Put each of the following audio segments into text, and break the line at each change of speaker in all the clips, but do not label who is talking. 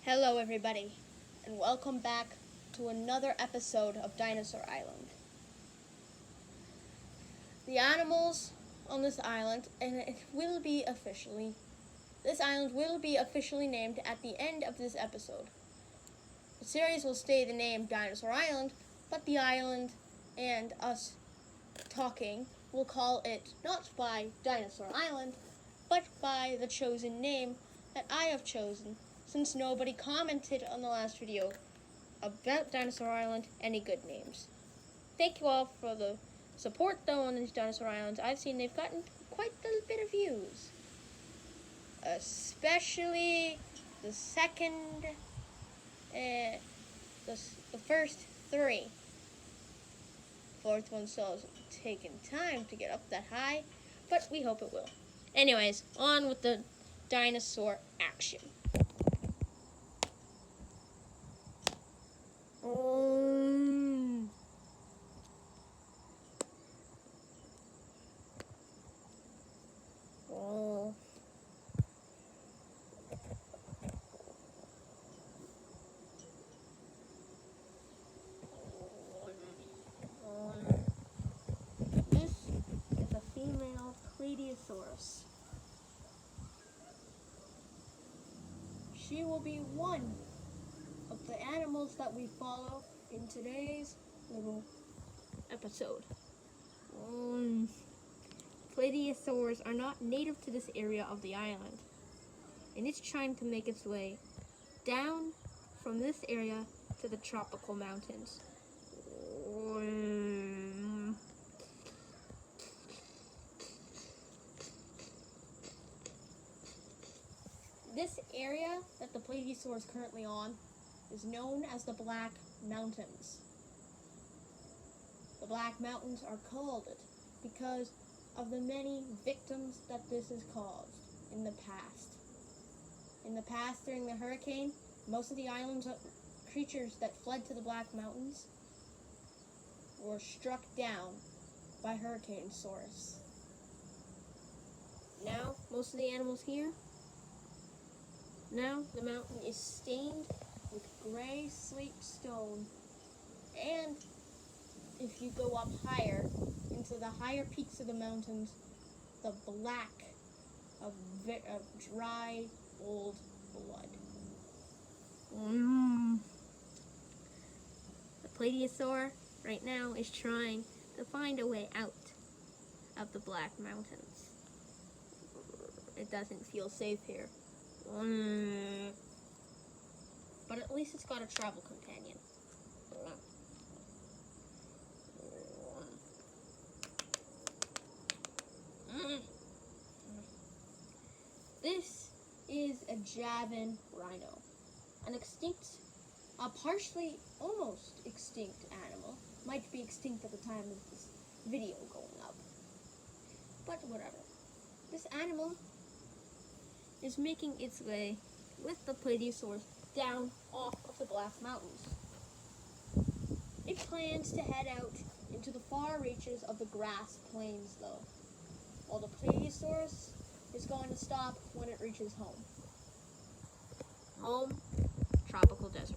Hello everybody, and welcome back to another episode of Dinosaur Island. The animals on this island, this island will be officially named at the end of this episode. The series will stay the name Dinosaur Island, but the island and us talking will call it not by Dinosaur Island, but by the chosen name that I have chosen, since nobody commented on the last video about Dinosaur Island any good names. Thank you all for the support though on these Dinosaur Islands. I've seen they've gotten quite a bit of views. Especially the first three. Fourth one still has taken time to get up that high, but we hope it will. Anyways, on with the dinosaur action. This is a female Plesiosaurus. She will be one of the animals that we follow in today's little episode. Plesiosaurs are not native to this area of the island, and it's trying to make its way down from this area to the tropical mountains. This area that the Plesiosaur is currently on is known as the Black Mountains. The Black Mountains are called it because of the many victims that this has caused in the past. In the past, during the hurricane, most of the island's creatures that fled to the Black Mountains were struck down by Hurricane-saurus. Now, most of the animals here, now the mountain is stained with gray slate stone, and if you go up higher, into the higher peaks of the mountains, the black of dry, old blood. The Plesiosaur right now is trying to find a way out of the Black Mountains. It doesn't feel safe here. But at least it's got a travel companion. This is a Javan rhino, an extinct, partially almost extinct animal. Might be extinct at the time of this video going up, but whatever. This animal is making its way with the Plesiosaurs down off of the Black Mountains. It plans to head out into the far reaches of the grass plains though, while the Plesiosaurus is going to stop when it reaches home. Home, tropical desert.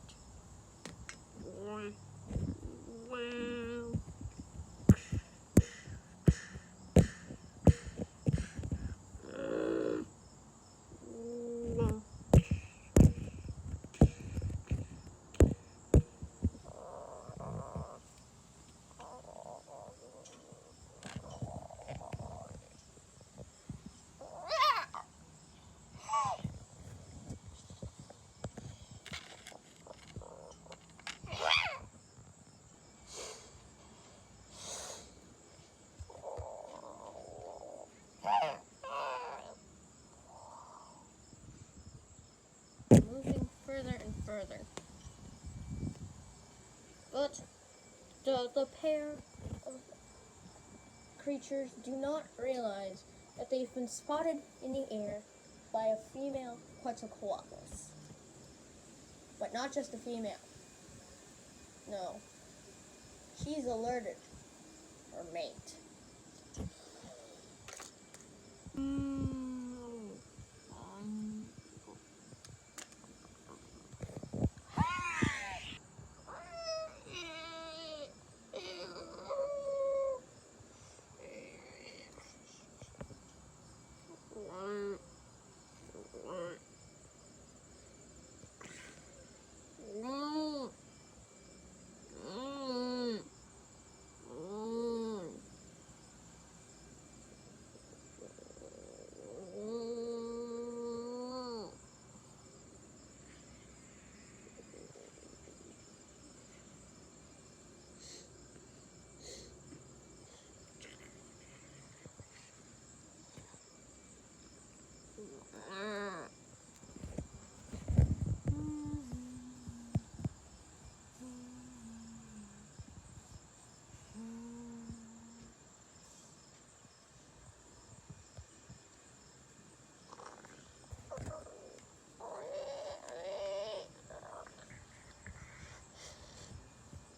further. But the pair of creatures do not realize that they've been spotted in the air by a female Quetzalcoatlus. But not just a female. No. She's alerted her mate.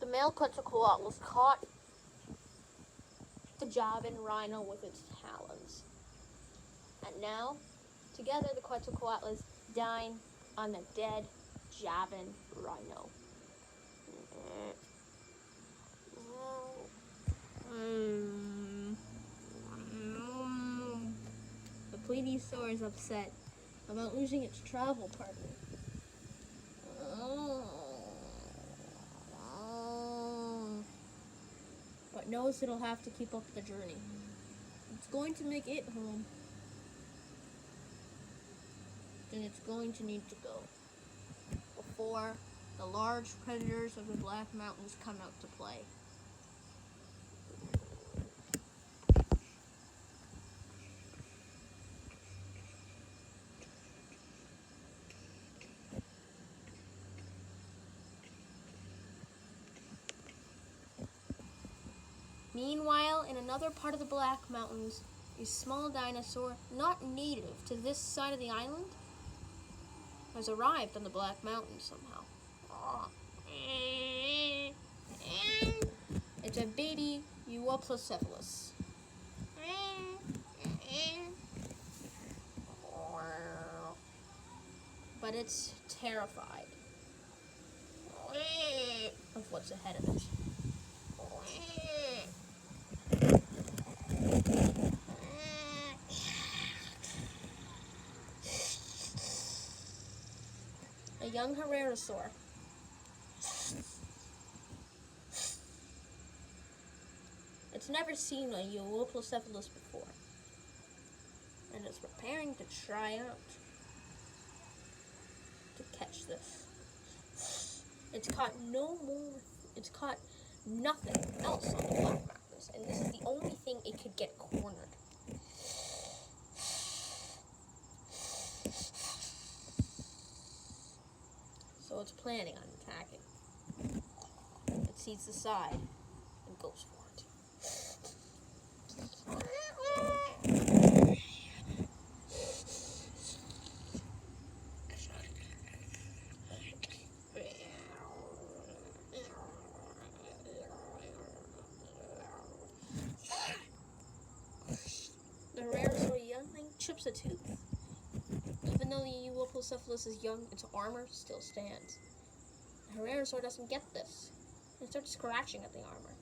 The male Quetzalcoatlus caught the Javan rhino with its talons. And now, together the Quetzalcoatlus dine on the dead Javan rhino. The plesiosaur is upset about losing its travel partner. But knows it'll have to keep up the journey. It's going to make it home. Then it's going to need to go before the large predators of the Black Mountains come out to play. Meanwhile, in another part of the Black Mountains, a small dinosaur, not native to this side of the island, has arrived on the Black Mountains somehow. It's a baby Prosauapod. But it's terrified of what's ahead of it. A young Dinosaur. It's never seen a Prosauapod before, and it's preparing to try out to catch this. It's caught nothing else on the Black Mountains, and this is the only thing it could get cornered. So it's planning on attacking. It sees the side and goes for it. The Dinosaur youngling chips a tooth. Even though the Prosauapod is young, its armor still stands. The Dinosaur doesn't get this. It starts scratching at the armor.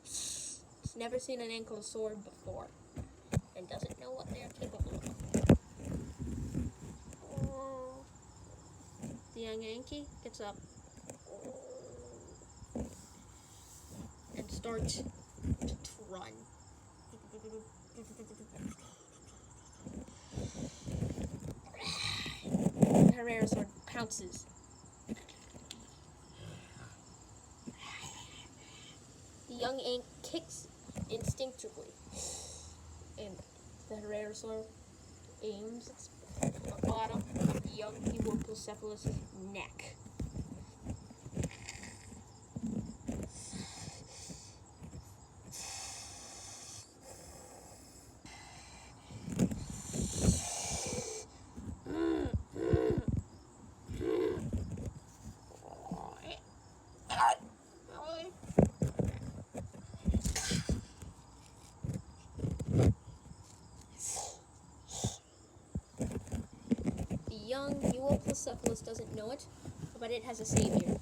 It's never seen an ankylosaur before, and doesn't know what they're capable of. The young Yankee gets up and starts to run. The Dinosaur pounces. The young ant kicks instinctively, and the Dinosaur aims its bottom young Ewopocephalus' neck. Young Ewopocephalus doesn't know it, but it has a savior.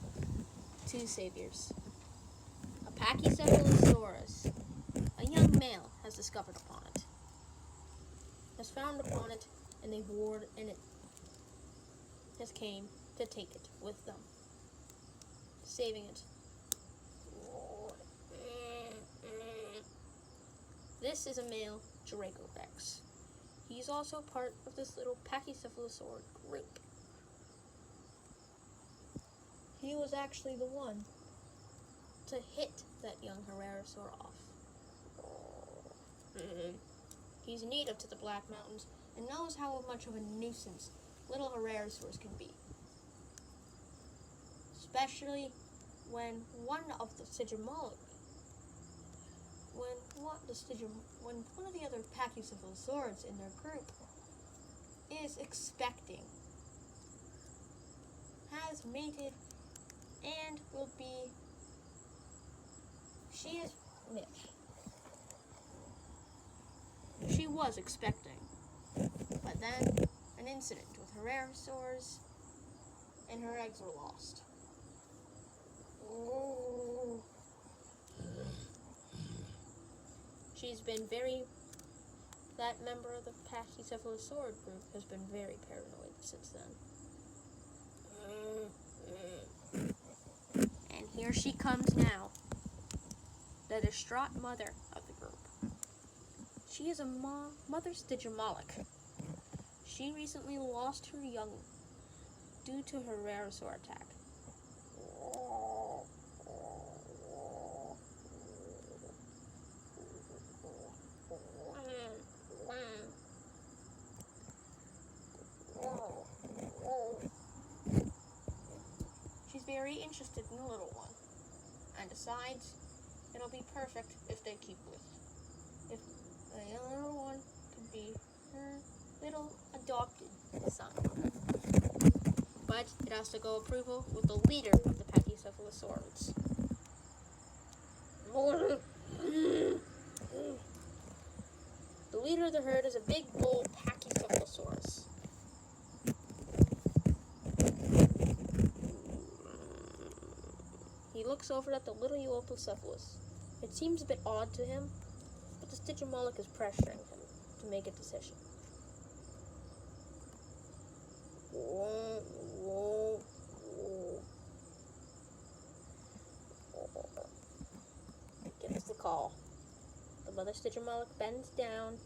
Two saviors. A Pachycephalosaurus, a young male, has discovered upon it. Has found upon it, and they board, and it has came to take it with them, saving it. This is a male Dracorex. He's also part of this little Pachycephalosaur group. He was actually the one to hit that young Herrerasaur off. He's native to the Black Mountains and knows how much of a nuisance little Herrerasaurs can be. Especially when one of the when one of the other Pachycephalosaurs in their group is expecting, has mated, and will be, she was expecting, but then an incident with Herrerasaurs, and her eggs were lost. That member of the Pachycephalosaur group has been very paranoid since then. And here she comes now, the distraught mother of the group. She is a mother Stygimoloch. She recently lost her young due to her Herrerasaur attack. She's very interested in the little one, and decides it'll be perfect if they keep with. If the little one could be her little adopted son. But it has to go approval with the leader of the Pachycephalosaurs. The leader of the herd is a big bull Pachycephalosaurus. He looks over at the little Ewopocephalus. It seems a bit odd to him, but the Stygimoloch is pressuring him to make a decision. Gets the call. The mother Stygimoloch bends down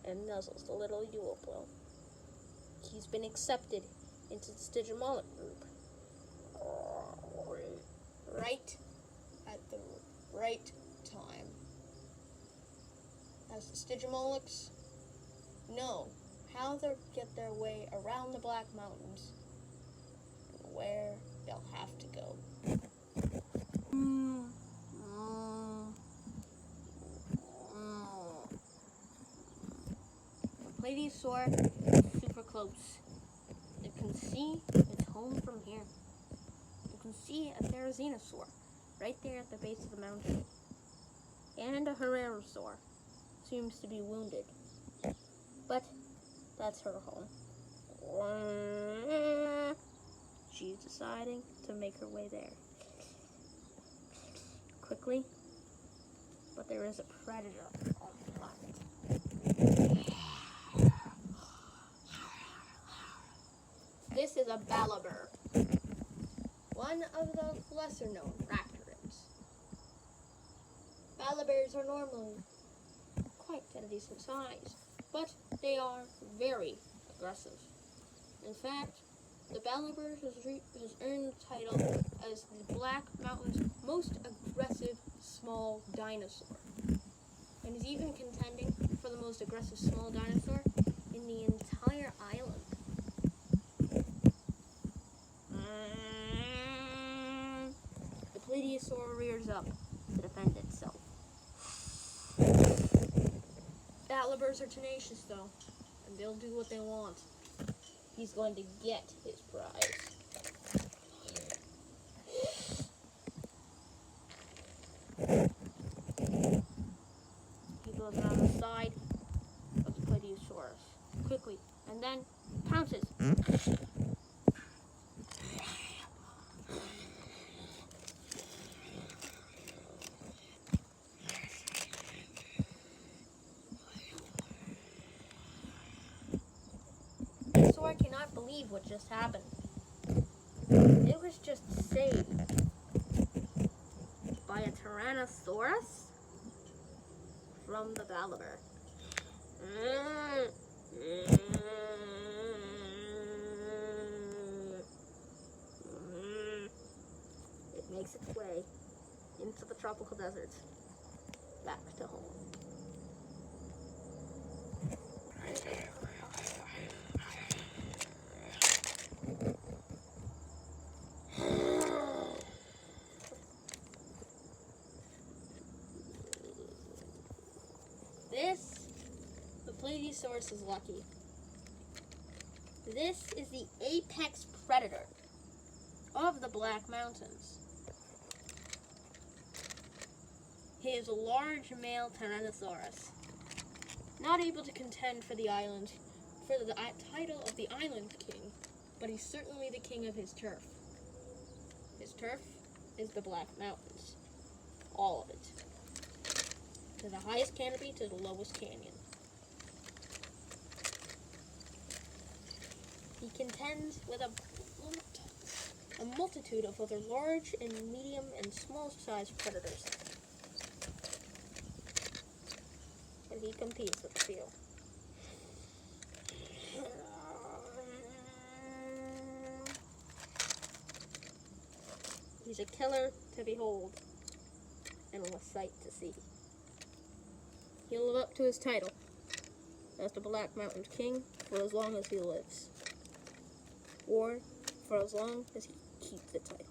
and nuzzles the little Ewopo. He's been accepted into the Stygimoloch group. Right at the right time. As the Stygimolochs know how to get their way around the Black Mountains and where they'll have to go. The Plesiosaur is super close. You can see its home from here. You can see a Therizinosaur right there at the base of the mountain. And a Herrerasaur seems to be wounded. But that's her home. She's deciding to make her way there. Quickly. But there is a predator on the planet. This is a Balabur, one of the lesser-known raptorids. Balaburs are normally quite at a decent size, but they are very aggressive. In fact, the Balabur has earned the title as the Black Mountain's most aggressive small dinosaur, and is even contending for the most aggressive small dinosaur in the entire island. Baliburs are tenacious, though, and they'll do what they want. He's going to get his prize. He goes around the side of the Plesiosaurus quickly, and then pounces. Dinosaur cannot believe what just happened. It was just saved by a Tyrannosaurus from the Balibur. It makes its way into the tropical deserts, back to home. The Plesiosaurus is lucky. This is the apex predator of the Black Mountains. He is a large male Tyrannosaurus, not able to contend for the title of the Island King, but he's certainly the king of his turf. His turf is the Black Mountains. All of it. To the highest canopy to the lowest canyon. He contends with a multitude of other large and medium and small-sized predators. And he competes with a few. He's a killer to behold and a sight to see. He'll live up to his title as the Black Mountain King for as long as he lives. Or for as long as he keeps the title.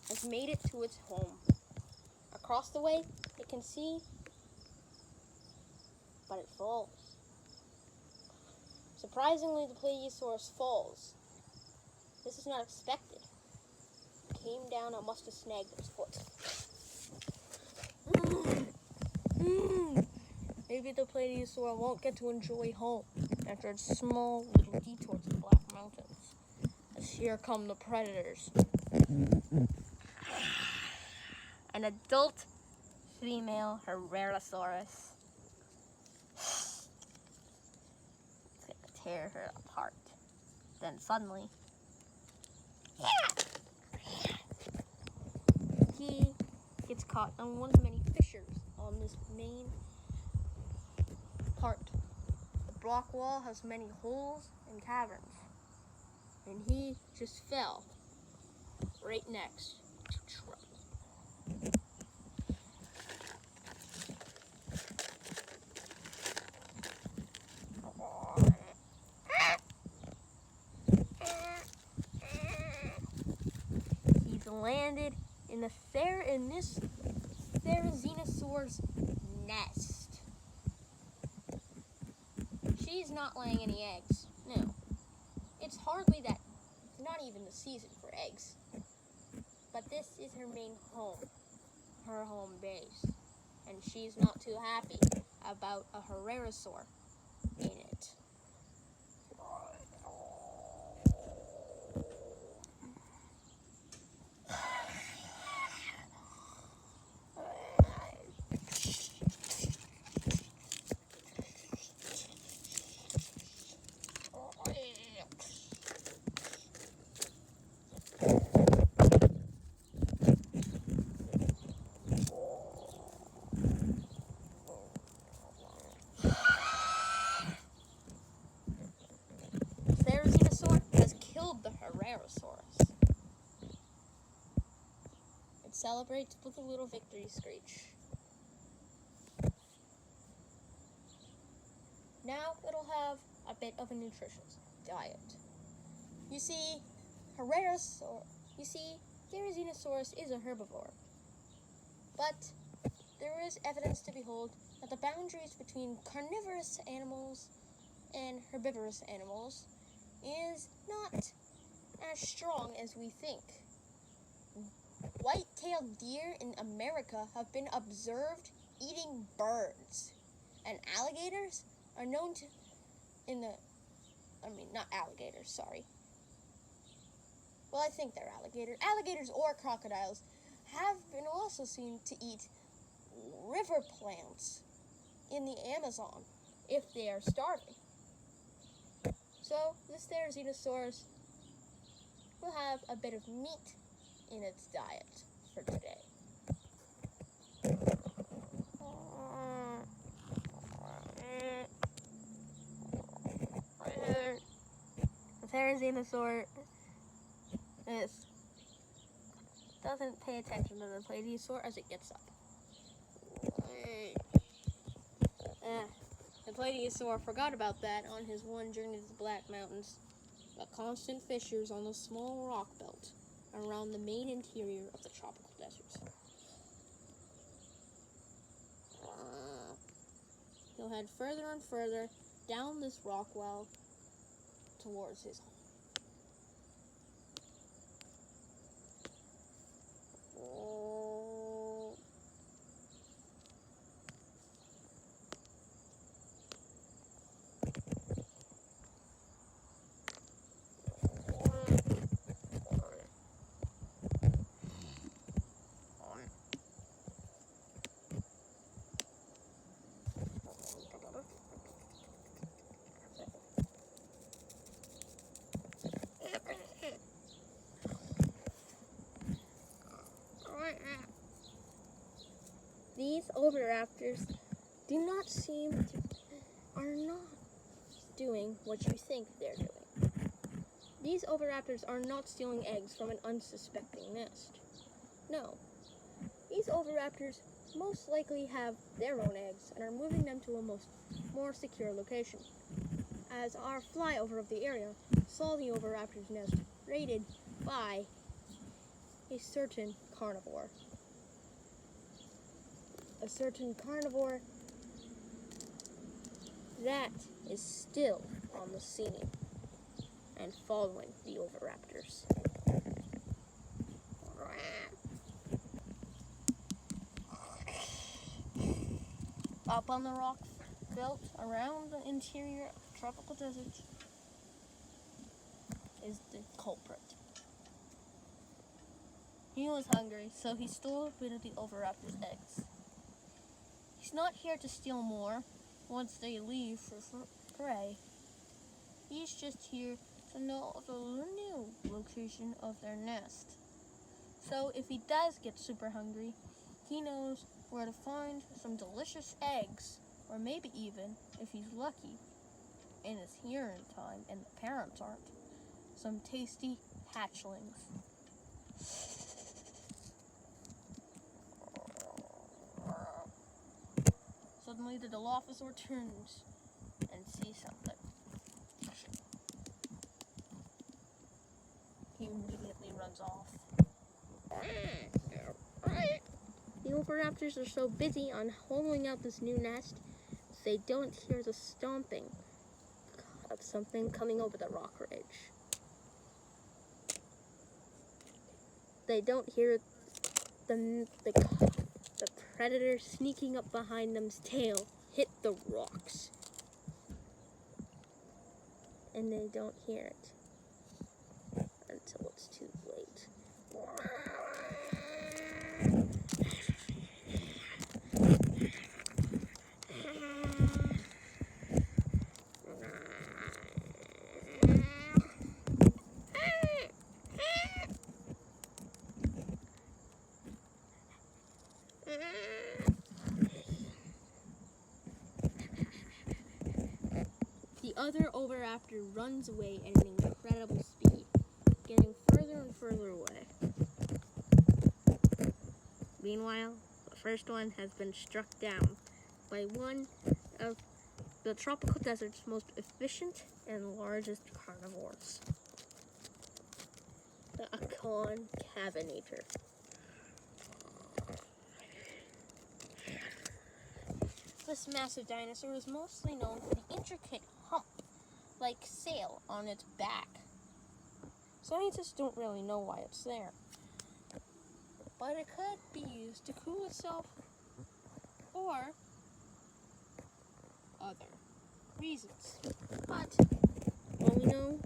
Has made it to its home. Across the way, it can see, but it falls. Surprisingly, the Plesiosaurus falls. This is not expected. It came down and must have snagged its foot. Maybe the Plesiosaur won't get to enjoy home after its small little detour to the Black Mountains. As here come the predators. An adult female Herrerasaurus. It's gonna tear her apart. Then suddenly, he gets caught on one of the many fissures on this main part. The rock wall has many holes and caverns. And he just fell right next to trouble. He's landed in this Therizinosaur's nest. She's not laying any eggs. No. It's hardly that. It's not even the season for eggs. But this is her main home. Her home base. And she's not too happy about a Herrerasaur in it. It celebrates with a little victory screech. bit of a nutritious diet. You see, Therizinosaurus is a herbivore, but there is evidence to behold that the boundaries between carnivorous animals and herbivorous animals is not as strong as we think. White-tailed deer in America have been observed eating birds, and alligators are known to, not alligators, sorry. Well, I think they're alligators. Alligators or crocodiles have been also seen to eat river plants in the Amazon if they are starving. So, this Therizinosaurus will have a bit of meat in its diet for today. The Therizinosaur doesn't pay attention to the plesiosaur as it gets up. The plesiosaur forgot about that on his one journey to the Black Mountains. The constant fissures on the small rock belt around the main interior of the tropical deserts. He'll head further and further down this rock well towards his home. These oviraptors are not doing what you think they're doing. These oviraptors are not stealing eggs from an unsuspecting nest. No. These oviraptors most likely have their own eggs and are moving them to a more secure location. As our flyover of the area saw the oviraptor's nest raided by a certain carnivore. A certain carnivore that is still on the scene and following the oviraptors. Up on the rock belt around the interior of the tropical desert is the culprit. He was hungry, so he stole a bit of the oviraptor's eggs. He's not here to steal more once they leave for prey. He's just here to know the new location of their nest. So if he does get super hungry, he knows where to find some delicious eggs, or maybe even, if he's lucky and is here in time and the parents aren't, some tasty hatchlings. Suddenly the Dilophosaur turns and sees something. He immediately runs off. The oviraptors are so busy on hollowing out this new nest, they don't hear the stomping of something coming over the rock ridge. They don't hear the predator sneaking up behind them's tail hit the rocks. And they don't hear it until it's too late. The other oviraptor runs away at an incredible speed, getting further and further away. Meanwhile, the first one has been struck down by one of the tropical desert's most efficient and largest carnivores. The Concavenator. This massive dinosaur is mostly known for the intricate hump-like sail on its back. Scientists don't really know why it's there, but it could be used to cool itself or other reasons. But all we know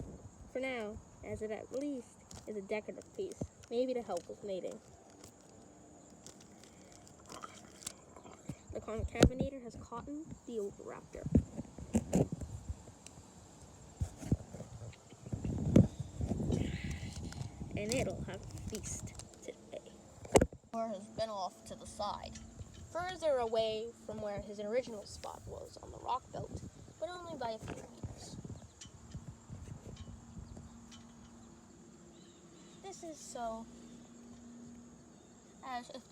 for now, as it at least is a decorative piece, maybe to help with mating. The Concavenator has caught the Oviraptor. And it'll have a feast today. Or has been off to the side, further away from where his original spot was on the rock belt, but only by a few meters. This is so as if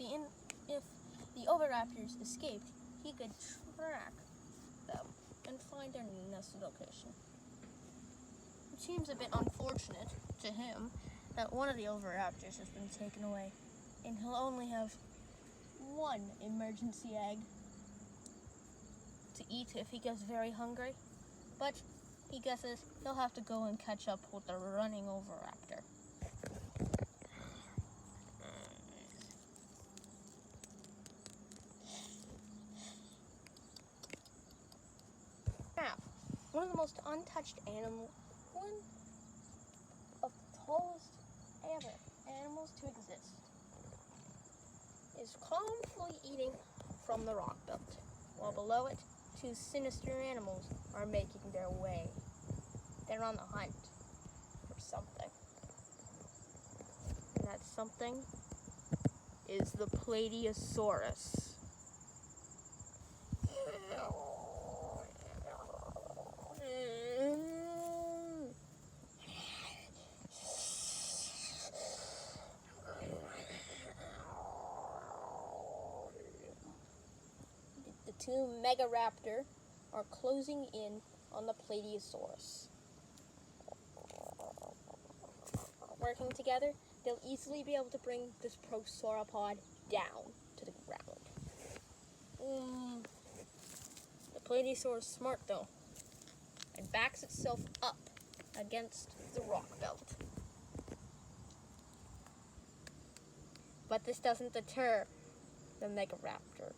the Oviraptors escaped, he could track them and find their nested location. It seems a bit unfortunate to him that one of the Oviraptors has been taken away, and he'll only have one emergency egg to eat if he gets very hungry, but he guesses he'll have to go and catch up with the running Oviraptor. Now, one of the most untouched animals, one of the tallest ever animals to exist, is calmly eating from the rock belt, while below it, two sinister animals are making their way. They're on the hunt for something. And that something is the Plateosaurus. The two Megaraptor are closing in on the Plateosaurus. Working together, they'll easily be able to bring this Prosauapod down to the ground. The Plateosaurus is smart though, and backs itself up against the rock belt. But this doesn't deter the Megaraptor.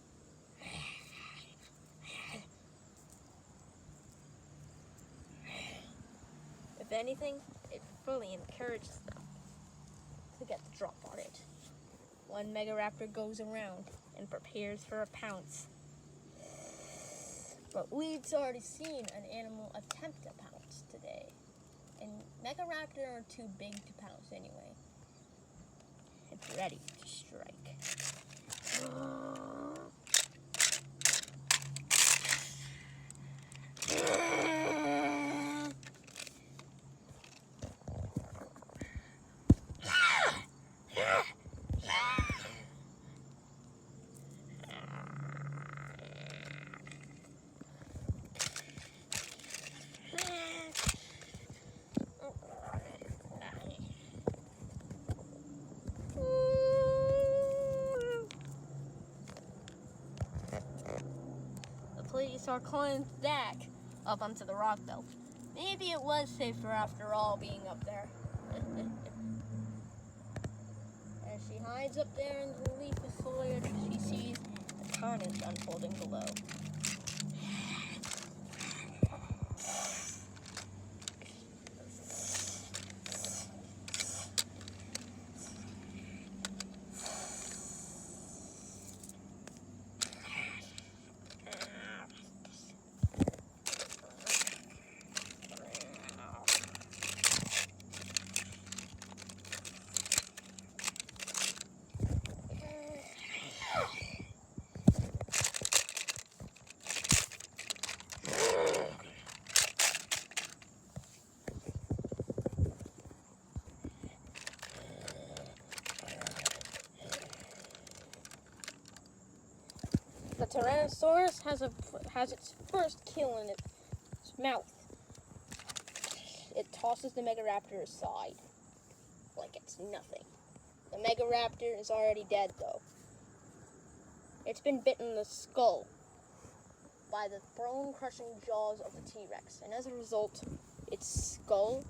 If anything, it fully encourages them to get the drop on it. One Megaraptor goes around and prepares for a pounce. But we've already seen an animal attempt to pounce today. And Megaraptor are too big to pounce anyway. It's ready to strike. Dinosaur climbed back up onto the rock belt. Maybe it was safer after all being up there. As she hides up there in the leafy foliage, she sees the carnage unfolding below. The Tyrannosaurus has its first kill in its mouth. It tosses the Megaraptor aside like it's nothing. The Megaraptor is already dead, though. It's been bitten in the skull by the bone-crushing jaws of the T-Rex, and as a result, its skull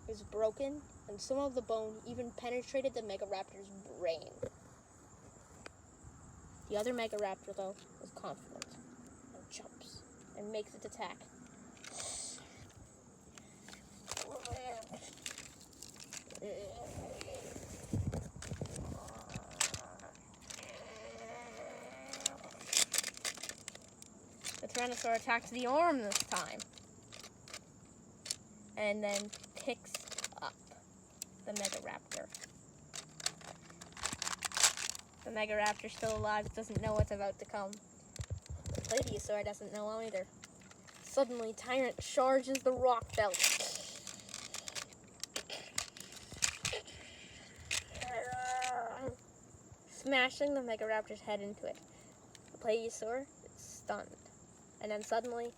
is broken, and some of the bone even penetrated the Megaraptor's brain. The other Megaraptor, though, is confident and jumps and makes its attack. The Tyrannosaur attacks the arm this time, and then picks up the Megaraptor. The Megaraptor, still alive, doesn't know what's about to come. The Plesiosaur doesn't know either. Suddenly, Tyrant charges the rock belt. Smashing the Megaraptor's head into it. The Plesiosaur is stunned. And then suddenly,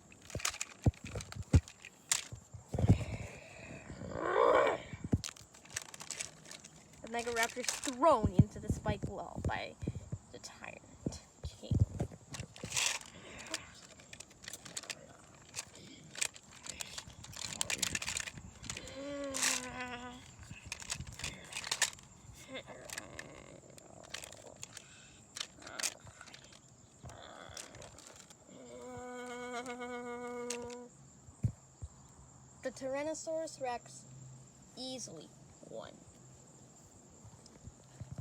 the Megaraptor is thrown into the spiked wall by the Tyrant King. The Tyrannosaurus Rex easily won.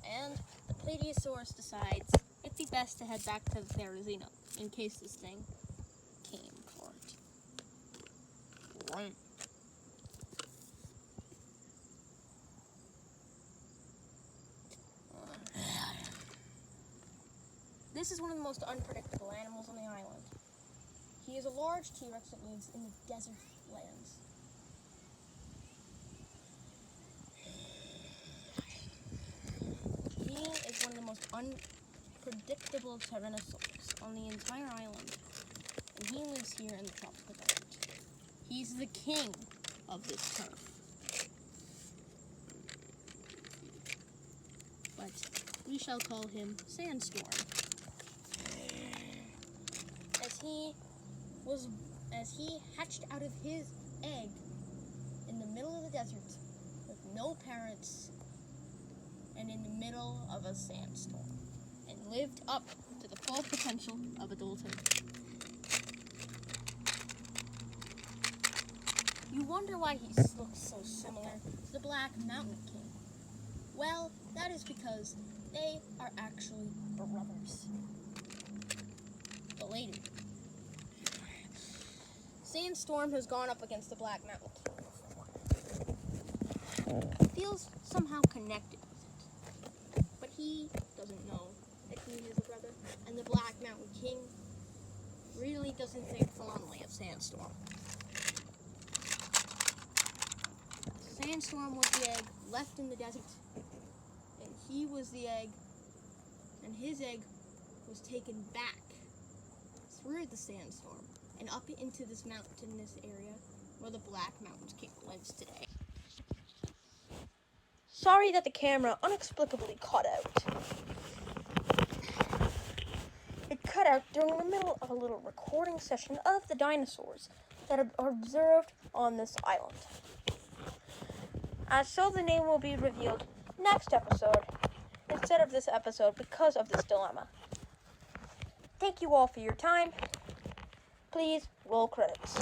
And the Plesiosaurus decides it'd be best to head back to the Therizino in case this thing came for it. This is one of the most unpredictable animals on the island. He is a large T-Rex that lives in the desert lands. He is one of the most unpredictable Tyrannosaurs on the entire island, and he lives here in the tropical desert. He's the king of this turf. But we shall call him Sandstorm, as he hatched out of his egg in the middle of the desert with no parents and in the middle of a sandstorm, and lived up to the full potential of adulthood. You wonder why he looks so similar to the Black Mountain King. Well, that is because they are actually brothers. Related. Sandstorm has gone up against the Black Mountain King before. He feels somehow connected with it. But he doesn't know that he is a brother, and the Black Mountain King really doesn't think fondly of Sandstorm. Sandstorm was the egg left in the desert, and he was the egg, and his egg was taken back through the sandstorm and up into this mountainous area where the Black Mountain King lives today. Sorry that the camera inexplicably cut out. It cut out during the middle of a little recording session of the dinosaurs that are observed on this island. So the name will be revealed next episode instead of this episode because of this dilemma. Thank you all for your time. Please roll credits.